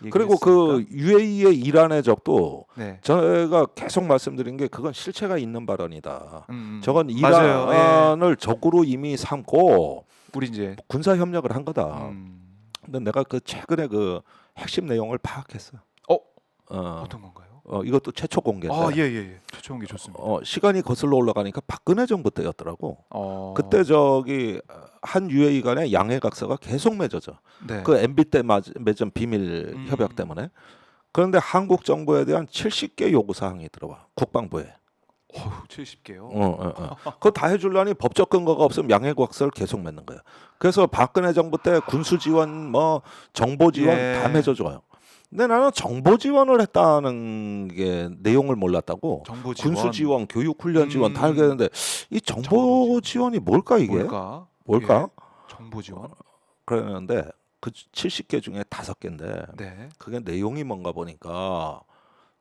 그리고 그 UAE의 이란의 적도 네. 제가 계속 말씀드린 게 그건 실체가 있는 발언이다. 저건 맞아요. 이란을 적으로 이미 삼고 우리 이제 군사 협력을 한 거다. 음. 근데 내가 그 최근에 그 핵심 내용을 파악했어. 어떤 건가요? 이것도 최초 공개인데. 예. 최초 공개 좋습니다. 시간이 거슬러 올라가니까 박근혜 정부 때였더라고. 그때 저기 한 UAE 간의 양해 각서가 계속 맺어져. 네. 그 MB 때 맺은 비밀 협약 때문에. 그런데 한국 정부에 대한 70개 요구 사항이 들어와. 국방부에. 70개요. 그거 다 해주려니 법적 근거가 없으면 양해 각서를 계속 맺는 거야. 그래서 박근혜 정부 때 군수 지원, 뭐 정보 지원 다 맺어줘요. 근데 나는 정보 지원을 했다는 게 내용을 몰랐다고. 정보 지원. 군수 지원, 교육 훈련 지원 다 알겠는데 이 정보 지원이 뭘까 이게? 뭘까? 정보 지원. 그랬는데 그 70개 중에 5개인데 네. 그게 내용이 뭔가 보니까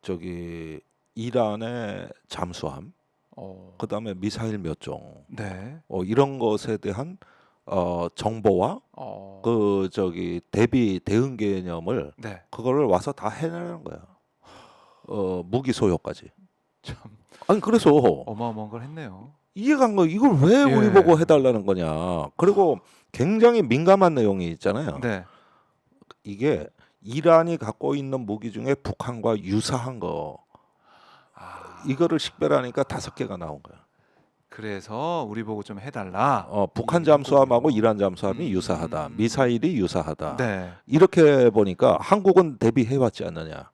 저기 이란의 잠수함, 그다음에 미사일 몇 종, 네. 이런 것에 대한 정보와 그 저기 대비 대응 개념을 네. 그거를 와서 다 해내는 거야. 무기 소요까지. 참 아니 그래서 어마어마한 걸 했네요. 이해가 안 가. 이걸 왜 우리 보고 해달라는 거냐. 그리고 굉장히 민감한 내용이 있잖아요. 네. 이게 이란이 갖고 있는 무기 중에 북한과 유사한 거 이거를 식별하니까 5개가 나온 거야. 그래서 우리 보고 좀 해달라. 북한 잠수함하고 이란 잠수함이 유사하다. 미사일이 유사하다. 네. 이렇게 보니까 한국은 대비해왔지 않느냐.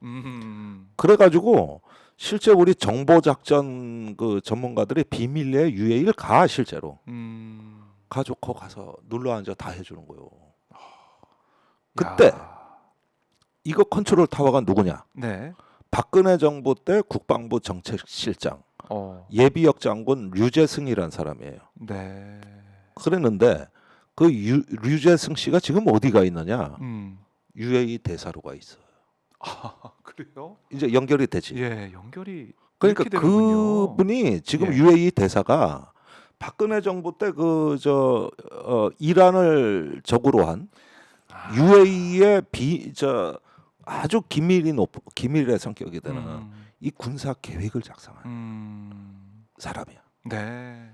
그래가지고 실제 우리 정보작전 그 전문가들이 비밀리에 UAE를 가 실제로 가지고 가서 눌러앉아 다 해주는 거예요. 그때 이거 컨트롤 타워가 누구냐? 네. 박근혜 정부 때 국방부 정책실장 예비역 장군 류재승이란 사람이에요. 네. 그랬는데 그 류재승 씨가 지금 어디가 있느냐? UAE 대사로 가 있어. 그래요? 이제 연결이 되지. 예, 연결이. 그러니까 이렇게 되는군요. 그분이 지금 UAE 대사가 박근혜 정부 때 그 이란을 적으로 한 UAE의 아주 기밀의 성격이 되는 이 군사 계획을 작성한 사람이야. 네.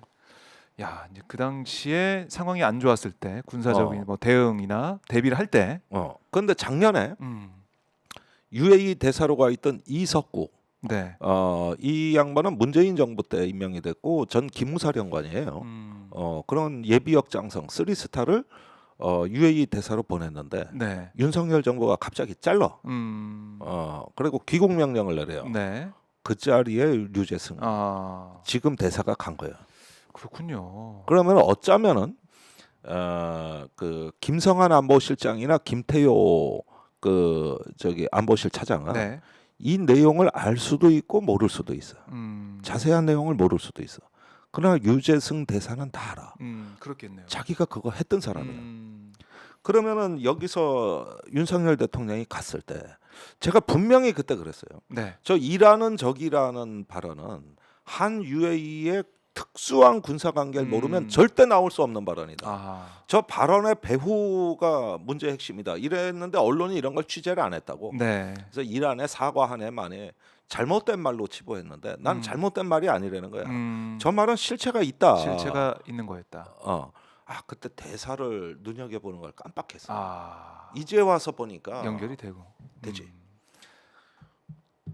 야, 이제 그 당시에 상황이 안 좋았을 때 군사적인 뭐 대응이나 대비를 할 때. 그런데 작년에 UAE 대사로 가 있던 이석구. 네. 이 양반은 문재인 정부 때 임명이 됐고 전 기무사령관이에요. 그런 예비역 장성 3스타를 UAE 대사로 보냈는데 네. 윤석열 정부가 갑자기 잘라. 그리고 귀국 명령을 내려요. 네. 그 자리에 류재승 지금 대사가 간 거예요. 그렇군요. 그러면 어쩌면은 그 김성한 안보실장이나 김태효 그 저기 안보실 차장은 이 내용을 알 수도 있고 모를 수도 있어. 자세한 내용을 모를 수도 있어. 그러나 류재승 대사는 다 알아. 그렇겠네요. 자기가 그거 했던 사람이야. 그러면은 여기서 윤석열 대통령이 갔을 때 제가 분명히 그때 그랬어요. 네. 저 이란은 적이라는 발언은 한 UAE의 특수한 군사 관계를 모르면 절대 나올 수 없는 발언이다. 저 발언의 배후가 문제의 핵심이다. 이랬는데 언론이 이런 걸 취재를 안 했다고. 네. 그래서 이란에 사과 한 해 만에 잘못된 말로 치부했는데 난 잘못된 말이 아니라는 거야. 저 말은 실체가 있다. 실체가 있는 거였다. 그때 대사를 눈여겨보는 걸 깜빡했어. 이제 와서 보니까 연결이 되고 되지.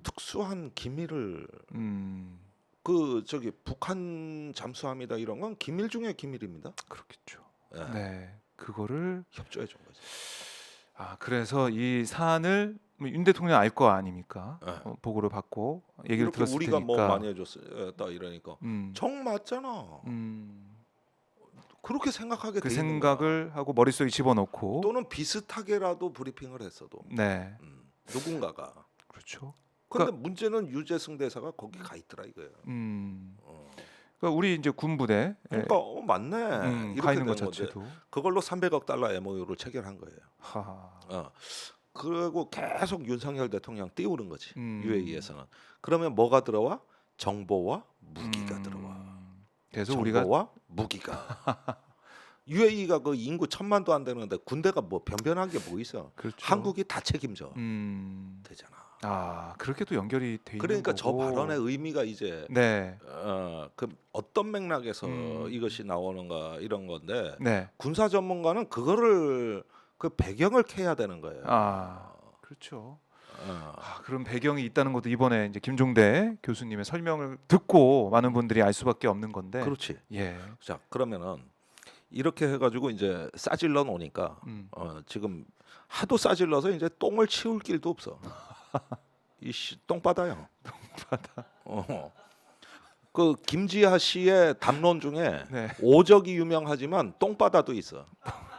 특수한 기밀을 그 저기 북한 잠수함이다 이런 건 기밀 중에 기밀입니다. 그렇겠죠. 네. 그거를 협조해 준 거지. 그래서 이 사안을 윤 대통령 알 거 아닙니까? 보고를 받고 얘기를 들었을 우리가 테니까. 뭐 많이 해줬다 이러니까 정 맞잖아. 그렇게 생각하게 그 돼 있는 생각을 거야. 하고 머릿속에 집어넣고 또는 비슷하게라도 브리핑을 했어도 네. 누군가가 그렇죠. 근데 문제는 유재승 대사가 거기 가 있더라 이거예요. 그러니까 우리 이제 군부대 그러니까 맞네. 이렇게 가 있는 것 되는 자체도 건데 그걸로 300억 달러 MOU를 체결한 거예요. 하하. 그리고 계속 윤석열 대통령 띄우는 거지. UAE에서는. 그러면 뭐가 들어와? 정보와 무기가 들어와. 그래서 정보와 우리가 무기가. UAE가 그 인구 1,000만도 안 되는데 군대가 뭐 변변한 게 뭐 있어? 그렇죠. 한국이 다 책임져 되잖아. 아 그렇게 또 연결이 돼 있는 그러니까 저 거고. 발언의 의미가 이제 네. 그 어떤 맥락에서 이것이 나오는가 이런 건데 네. 군사 전문가는 그거를 그 배경을 캐야 되는 거예요. 아 그렇죠. 어. 그런 배경이 있다는 것도 이번에 이제 김종대 교수님의 설명을 듣고 많은 분들이 알 수밖에 없는 건데. 그렇지. 예. 자 그러면은 이렇게 해가지고 이제 싸질러 놓으니까 지금 하도 싸질러서 이제 똥을 치울 길도 없어. 이씨 똥바다요. 똥바다. 그 김지하 씨의 담론 중에 네. 오적이 유명하지만 똥바다도 있어.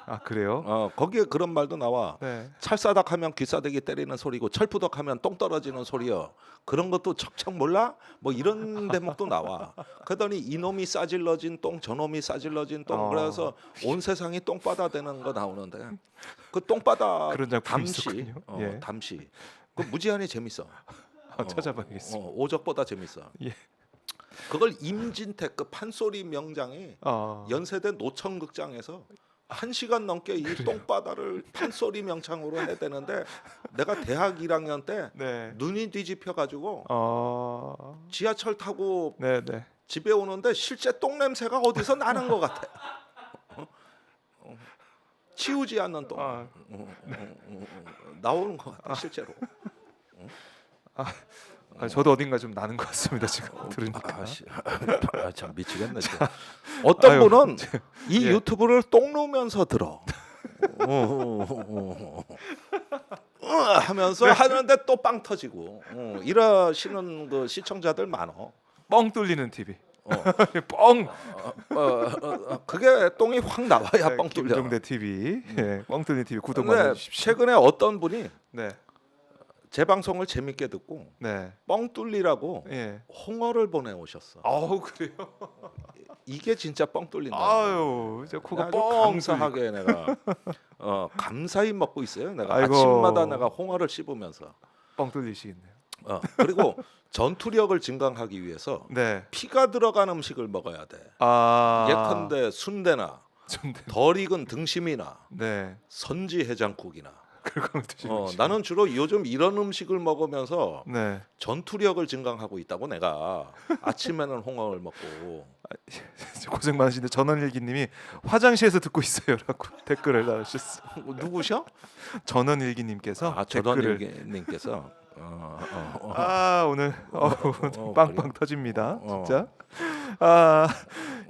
아 그래요? 거기에 그런 말도 나와. 네. 찰싸닥하면 귀싸대기 때리는 소리고 철푸덕하면 똥 떨어지는 소리요. 그런 것도 척척 몰라? 뭐 이런 대목도 나와. 그러더니 이놈이 싸질러진 똥, 저놈이 싸질러진 똥. 그래서 온 세상이 똥바다 되는 거 나오는데 그 똥바다 그런 작품이 담시, 있었군요. 예. 담시. 그 무지한히 재밌어. 찾아봐야겠습니다. 오적보다 재밌어. 예. 그걸 임진택 그 판소리 명장이 연세대 노천극장에서 1시간 넘게 이 똥바다를 판소리 명창으로 해야 되는데 내가 대학 1학년 때 네. 눈이 뒤집혀 가지고 지하철 타고 네. 집에 오는데 실제 똥 냄새가 어디서 나는 것 같아. 치우지 않는 똥 나오는 것 같아 실제로. 저도 어딘가 좀 나는 것 같습니다 지금 들으니까. 참 미치겠네. 어떤 아유, 분은 이 예. 유튜브를 똥 누면서 들어. 하면서 하는데 또 빵 터지고 이러시는 그 시청자들 많어. 뻥 뚫리는 TV. 뻥. 그게 똥이 확 나와야 뻥 뚫려. 김종대 TV. 예, 뻥 뚫리는 TV 구독 근데 많이 해주십시오. 최근에 어떤 분이 네. 제 방송을 재밌게 듣고 네. 뻥 뚫리라고 예. 홍어를 보내오셨어. 아우 그래요? 이게 진짜 뻥 뚫린다. 아유, 이제 코가 아주 뻥 감사하게 내가 감사히 먹고 있어요. 내가 아이고. 아침마다 내가 홍어를 씹으면서 뻥 뚫리시겠네요. 그리고 전투력을 증강하기 위해서 네. 피가 들어간 음식을 먹어야 돼. 예컨대 순대나 좋네. 덜 익은 등심이나 네. 선지 해장국이나. 그걸 드시고 나는 주로 요즘 이런 음식을 먹으면서 네. 전투력을 증강하고 있다고 내가 아침에는 홍어를 먹고. 고생 많으신데 전원일기님이 화장실에서 듣고 있어요라고 댓글을 달으셨어요. 누구셔? 전원일기님께서 댓글을 전원일기님께서 오늘 빵빵 그래요? 터집니다 진짜.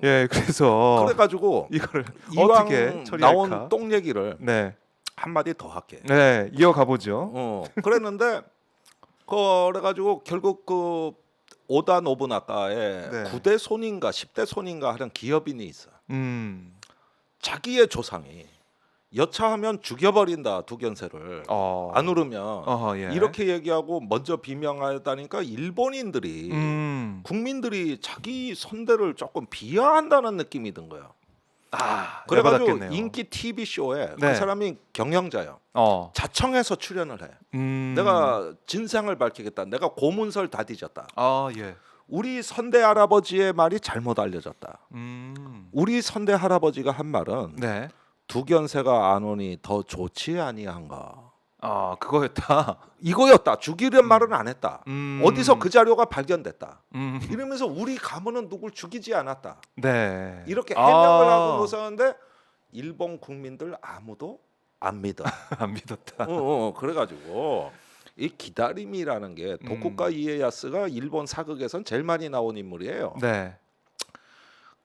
예 그래서 그래가지고 이거를 이왕 어떻게 처리할까? 나온 똥 얘기를 네. 한 마디 더 할게. 네 이어가 보죠. 그랬는데 그래가지고 결국 그 오다 노부나카에 네. 9대 손인가 10대 손인가 하는 기업인이 있어. 자기의 조상이 여차하면 죽여버린다 두견세를 안 울으면 예. 이렇게 얘기하고 먼저 비명하다니까 일본인들이 국민들이 자기 선대를 조금 비하한다는 느낌이 든 거야. 그래가지고 열받았겠네요. 인기 TV 쇼에 네. 그 사람이 경영자야. 자청해서 출연을 해. 내가 진상을 밝히겠다. 내가 고문설 다 뒤졌다. 예. 우리 선대 할아버지의 말이 잘못 알려졌다. 우리 선대 할아버지가 한 말은 네. 두견세가 안 오니 더 좋지 아니한가. 그거였다. 이거였다. 죽이려는 말은 안 했다. 어디서 그 자료가 발견됐다. 이러면서 우리 가문은 누굴 죽이지 않았다. 네. 이렇게 해명을 하고 나서는데 일본 국민들 아무도 안 믿어. 안 믿었다. 그래가지고 이 기다림이라는 게 도쿠가 이에야스가 일본 사극에선 제일 많이 나온 인물이에요. 네.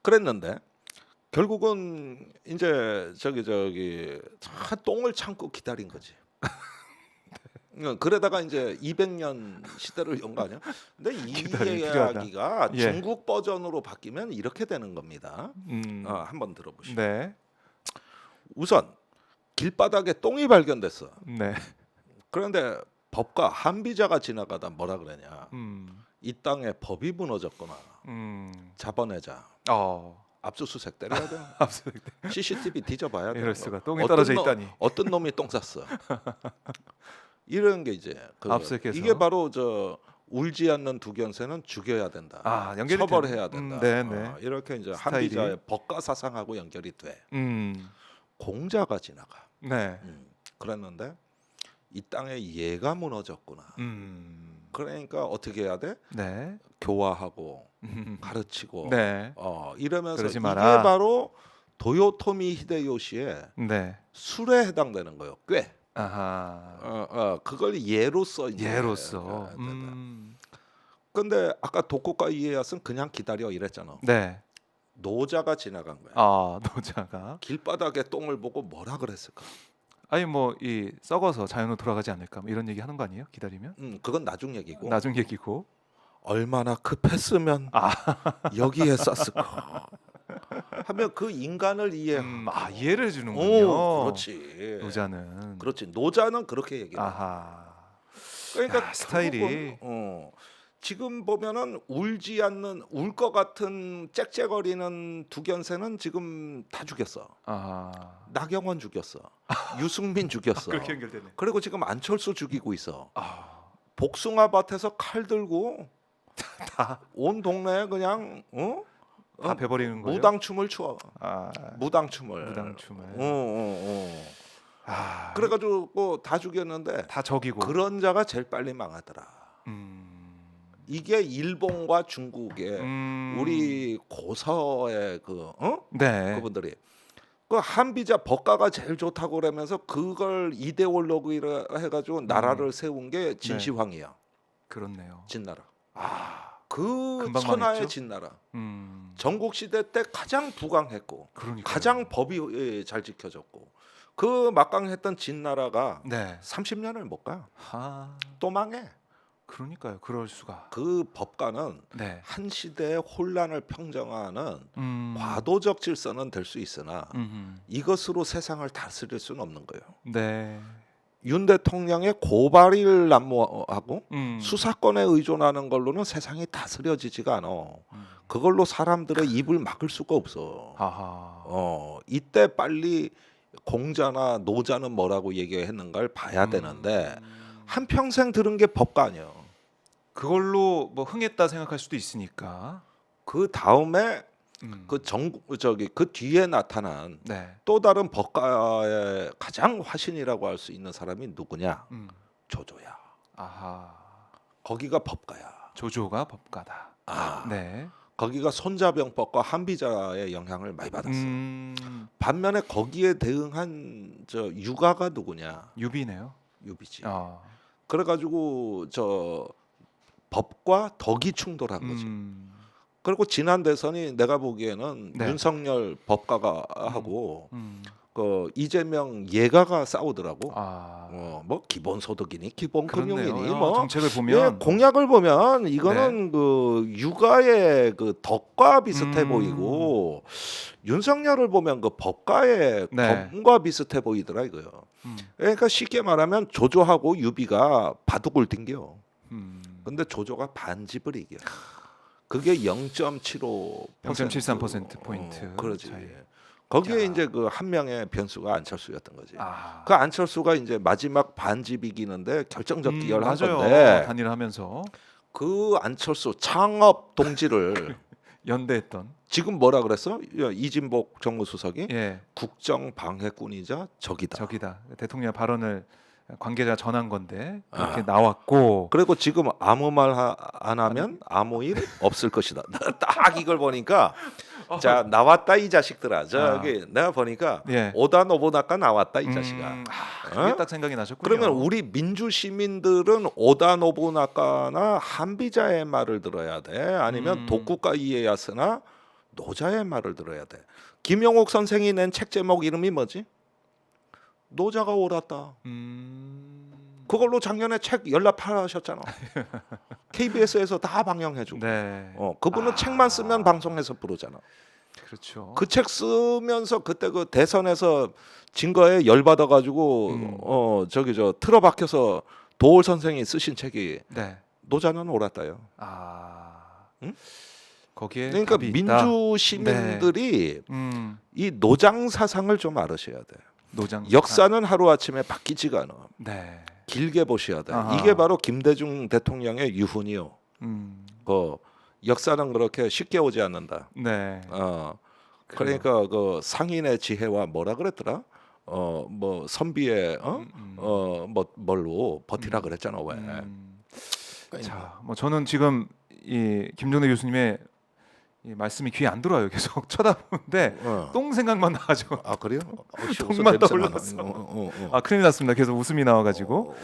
그랬는데 결국은 이제 저기 똥을 참고 기다린 거지. 그러다가 이제 200년 시대를 연 거 아니야? 근데 이 이야기가 예. 중국 버전으로 바뀌면 이렇게 되는 겁니다. 한번 들어보시죠. 네. 우선 길바닥에 똥이 발견됐어. 네. 그런데 법과 한비자가 지나가다 뭐라 그러냐? 이 땅에 법이 무너졌거나 잡아내자. 압수수색 때려야 돼. 압수수색. CCTV 뒤져봐야 돼. 이럴 수가. 똥이 떨어져 있다니. 어떤 놈이 똥 쌌어? 이런 게 이제 압수수색해서. 이게 바로 저 울지 않는 두견새는 죽여야 된다. 연결이 처벌해야 된다. 네네. 이렇게 이제 스타일이. 한비자의 법가 사상하고 연결이 돼. 음. 공자가 지나가. 네. 그랬는데 이 땅에 예가 무너졌구나. 그러니까 어떻게 해야 돼? 네. 교화하고 가르치고 네. 이러면서 그러지 이게 마라. 바로 도요토미 히데요시의 네. 술에 해당되는 거예요. 꽤. 아하. 그걸 예로서 이제 예로서. 근데 아까 도쿠가 이에야스는 그냥 기다려 이랬잖아. 네. 노자가 지나간 거야. 노자가. 길바닥에 똥을 보고 뭐라 그랬을까? 아니 뭐 이 썩어서 자연으로 돌아가지 않을까 뭐 이런 얘기 하는 거 아니에요? 기다리면? 그건 나중 얘기고. 나중 얘기고. 얼마나 급했으면 여기에 쌌을까 하면 그 인간을 이해. 이해를 해주는군요. 그렇지. 노자는. 그렇지. 노자는 그렇게 얘기해. 그러니까 스타일이. 지금 보면은 울지 않는 울 것 같은 짹짹거리는 두견새는 지금 다 죽였어. 나경원 죽였어. 유승민 죽였어. 그렇게 연결되네. 그리고 지금 안철수 죽이고 있어. 복숭아 밭에서 칼 들고 다 온 동네에 그냥 다 베버리는 거예요. 무당춤을 추어. 무당춤을. 그래가지고 뭐 다 죽였는데 다 적이고. 그런 자가 제일 빨리 망하더라. 이게 일본과 중국의 우리 고서의 네. 그분들이 그 한비자 법가가 제일 좋다고 그러면서 그걸 이데올로기로 해가지고 나라를 세운 게 진시황이야. 그렇네요. 진나라. 그 금방 천하의 망했죠? 진나라. 음. 전국 시대 때 가장 부강했고 그러니까요. 가장 법이 잘 지켜졌고 그 막강했던 진나라가 네. 30년을 못 가. 아, 또 망해. 그러니까요. 그럴 수가. 그 법가는 네. 한 시대의 혼란을 평정하는 음. 과도적 질서는 될 수 있으나 음흠. 이것으로 세상을 다스릴 수는 없는 거예요. 네. 윤 대통령의 고발을 난무하고 음. 수사권에 의존하는 걸로는 세상이 다스려지지가 않아. 그걸로 사람들의 입을 막을 수가 없어. 아하. 이때 빨리 공자나 노자는 뭐라고 얘기했는가를 봐야 되는데 한평생 들은 게 법가 아니에요. 그걸로 뭐 흥했다 생각할 수도 있으니까. 그 다음에 그 뒤에 나타난 네. 또 다른 법가의 가장 화신이라고 할 수 있는 사람이 누구냐? 조조야. 아하. 거기가 법가야. 조조가 법가다. 네. 거기가 손자병법과 한비자의 영향을 많이 받았어. 반면에 거기에 대응한 저 유가가 누구냐? 유비네요. 유비지. 그래가지고 저 법과 덕이 충돌한 거지. 그리고 지난 대선이 내가 보기에는 네. 윤석열 법가가 하고 그 이재명 예가가 싸우더라고. 뭐 기본소득이니 기본금융이니 뭐 정책을 보면 공약을 보면 이거는 그 육아의 그 덕과 비슷해 보이고 윤석열을 보면 그 법가의 검과 비슷해 보이더라 이거요. 그러니까 쉽게 말하면 조조하고 유비가 바둑을 튕겨. 근데 조조가 반집을 이겨. 그게 0.75 0.73% 포인트. 그러지. 차이. 거기에 이제 그 한 명의 변수가 안철수였던 거지. 그 안철수가 이제 마지막 반집 이기는데 결정적 기여를 한 건데 단일하면서 그 안철수 창업 동지를 연대했던 지금 뭐라 그랬어? 이진복 정무수석이 예. 국정 방해꾼이자 적이다. 적이다. 대통령 발언을 관계자 전한 건데 그렇게 나왔고 그리고 지금 아무 말 안 하면 아무 일 없을 것이다. 딱 이걸 보니까 자 나왔다 이 자식들아. 저기 내가 보니까 오다 노부나카 나왔다 이 자식아. 그게 딱 생각이 나셨군요. 그러면 우리 민주 시민들은 오다 노부나카나 한비자의 말을 들어야 돼. 아니면 도쿠가 이에야스나 노자의 말을 들어야 돼. 김영옥 선생이 낸 책 제목 이름이 뭐지? 노자가 옳았다. 그걸로 작년에 책 연락 팔으셨잖아. KBS에서 다 방영해주고. 그분은 책만 쓰면 방송에서 부르잖아. 그렇죠. 그 책 쓰면서 그때 그 대선에서 진 거에 열받아가지고 저기 저 틀어박혀서 도올 선생이 쓰신 책이 노자는 옳았다요. 응? 거기에 그러니까 답이 민주 있다. 시민들이 이 노장 사상을 좀 알으셔야 돼. 노장 역사는 하루 아침에 바뀌지가 않아. 길게 보셔야 돼. 아하. 이게 바로 김대중 대통령의 유훈이요. 그 역사는 그렇게 쉽게 오지 않는다. 네. 그래요. 그러니까 그 상인의 지혜와 뭐라 그랬더라? 뭐 선비의 뭐 뭘로 버티라 그랬잖아 왜? 자, 뭐 저는 지금 이 김종대 교수님의 이 말씀이 귀에 안 들어와요. 계속 쳐다보는데 똥 생각만 나가지고. 아 그래요? 똥만 떠올랐어. 아 큰일 났습니다. 계속 웃음이 나와가지고.